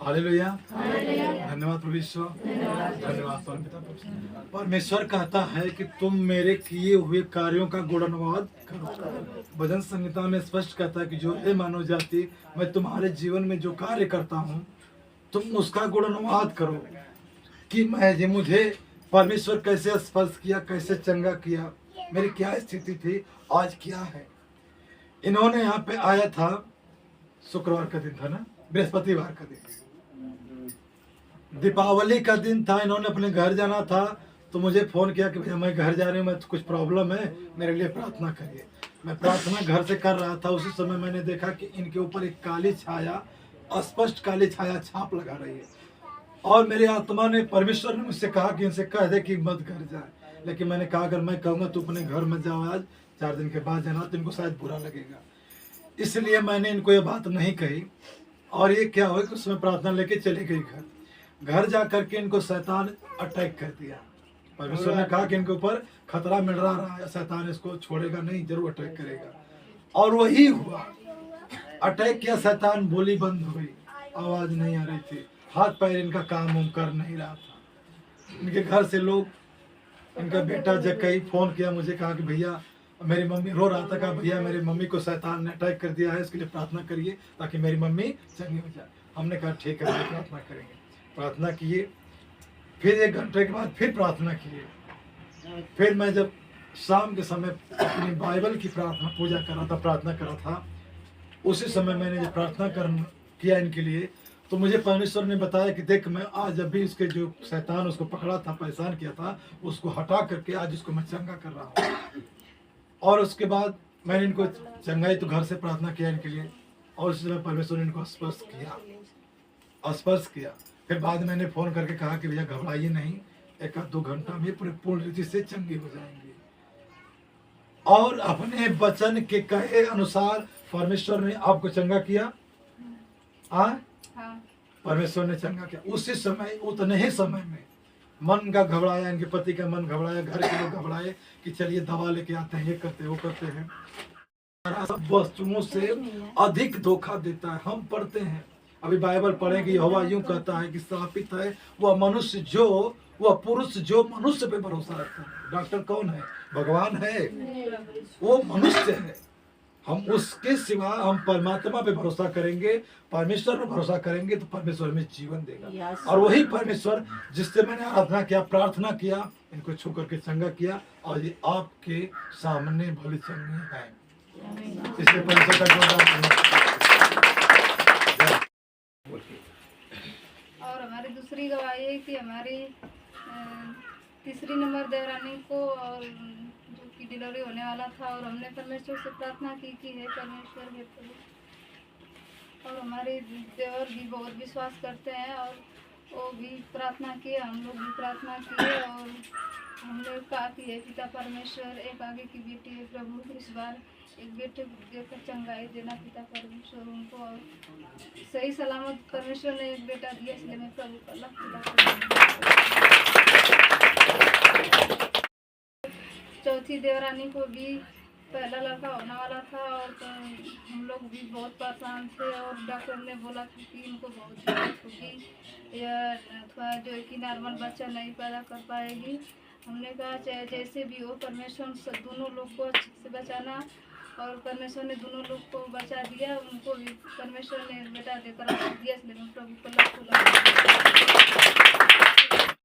Hallelujah, धन्यवाद प्रभु ईश्वर, धन्यवाद परमपिता प्रभु। परमेश्वर कहता है कि तुम मेरे किए हुए कार्यों का गुणगान करो। भजन संहिता में स्पष्ट कहता है कि जो हे मानव जाति, मैं तुम्हारे जीवन में जो कार्य करता हूँ तुम उसका गुणगान करो कि मैं मुझे परमेश्वर कैसे स्पर्श किया, कैसे चंगा किया, मेरी क्या स्थिति थी, आज क्या है। इन्होंने यहाँ पे आया था, शुक्रवार का दिन था ना, बृहस्पतिवार का दिन, दीपावली का दिन था। इन्होंने अपने घर जाना था तो मुझे फ़ोन किया कि भैया मैं घर जा रही हूँ, मैं कुछ प्रॉब्लम है, मेरे लिए प्रार्थना करिए। मैं प्रार्थना घर से कर रहा था, उसी समय मैंने देखा कि इनके ऊपर एक काली छाया, स्पष्ट काली छाया छाप लगा रही है। और मेरी आत्मा ने, परमेश्वर ने मुझसे कहा कि इनसे कह दे कि मत घर जाए। लेकिन मैंने कहा अगर मैं कहूँगा तो अपने घर में जाओ, आज 4 दिन के बाद जाना, तो इनको शायद बुरा लगेगा, इसलिए मैंने इनको ये बात नहीं कही। और ये क्या हुआ कि उसमें प्रार्थना लेके चली गई घर जा करके इनको शैतान अटैक कर दिया। परमेश्वर ने कहा कि इनके ऊपर खतरा मिल रहा है, शैतान इसको छोड़ेगा नहीं, जरूर अटैक करेगा। और वही हुआ, अटैक किया शैतान, बोली बंद हो गई, आवाज नहीं आ रही थी, हाथ पैर इनका काम उम कर नहीं रहा था। इनके घर से लोग, इनका बेटा जक्कई फोन किया मुझे, कहा कि भैया, मेरी मम्मी रो रहा था, कहा भैया मेरी मम्मी को शैतान ने अटैक कर दिया है, इसके लिए प्रार्थना करिए ताकि मेरी मम्मी चंगी हो जाए। हमने कहा ठीक है, प्रार्थना करेंगे। प्रार्थना किए, फिर 1 घंटे के बाद फिर प्रार्थना किए। फिर मैं जब शाम के समय अपनी बाइबल की प्रार्थना पूजा कर रहा था, प्रार्थना कर रहा था, उसी समय मैंने जब प्रार्थना किया इनके लिए, तो मुझे परमेश्वर ने बताया कि देख, मैं आज अभी इसके जो शैतान उसको पकड़ा था, परेशान किया था, उसको हटा करके आज इसको मैं चंगा कर रहा हूँ। और उसके बाद मैंने इनको चंगाई तो घर से प्रार्थना किया इनके लिए, और उस समय परमेश्वर ने इनको स्पर्श किया। फिर बाद में मैंने फ़ोन करके कहा कि भैया घबराइए नहीं, 1-2 घंटा में पूर्ण रीति से चंगे हो जाएंगे। और अपने वचन के कहे अनुसार परमेश्वर ने आपको चंगा किया। हाँ, परमेश्वर ने चंगा किया। उसी समय, उतने ही समय में मन का घबराया, इनके पति का मन घबराया, घर के लोग घबराए कि चलिए दवा लेके आते हैं, ये करते हैं, वो करते हैं। सब वस्तुओं से अधिक धोखा देता है। हम पढ़ते हैं, अभी बाइबल पढ़ेंगे, यहोवा यूं कहता है कि श्रापित है वह मनुष्य जो, वह पुरुष जो मनुष्य पे भरोसा रखता है। डॉक्टर कौन है? भगवान है, वो मनुष्य है। हम उसके सिवा हम परमात्मा पे भरोसा करेंगे, परमेश्वर पे भरोसा करेंगे, तो परमेश्वर हमें जीवन देगा। और वही परमेश्वर जिससे मैंने आराधना किया, प्रार्थना किया, इनको छू करके चंगा किया, और ये आपके सामने भले चंगे हैं। इसलिए परमेश्वर का और हमारी दूसरी गवाही है कि हमारी तीसरी नंबर देवरानी को, और जो कि डिलीवरी होने वाला था, और हमने परमेश्वर से प्रार्थना की है परमेश्वर हे प्रभु। और हमारे देवर भी बहुत विश्वास करते हैं, और वो भी प्रार्थना किए, हम लोग भी प्रार्थना किए, और हमने कहा कि हे पिता परमेश्वर, एक आगे की बेटी है प्रभु, इस बार एक बेटे देकर चंगाई देना पिता परमेश्वर उनको, और सही सलामत परमेश्वर ने एक बेटा दिया, इसलिए मैं प्रभु का चौथी देवरानी को भी पहला लड़का होने वाला था, और हम लोग भी बहुत परेशान थे, और डॉक्टर ने बोला था कि इनको बहुत दिक्कत होगी, या थोड़ा जो है कि नॉर्मल बच्चा नहीं पैदा कर पाएगी। हमने कहा चाहे जैसे भी हो, परमेश्वर दोनों लोग को अच्छे से बचाना, और परमेश्वर ने दोनों लोग को बचा दिया, उनको भी परमेश्वर ने बेटा देकर दिया, इसलिए मैं प्रभु को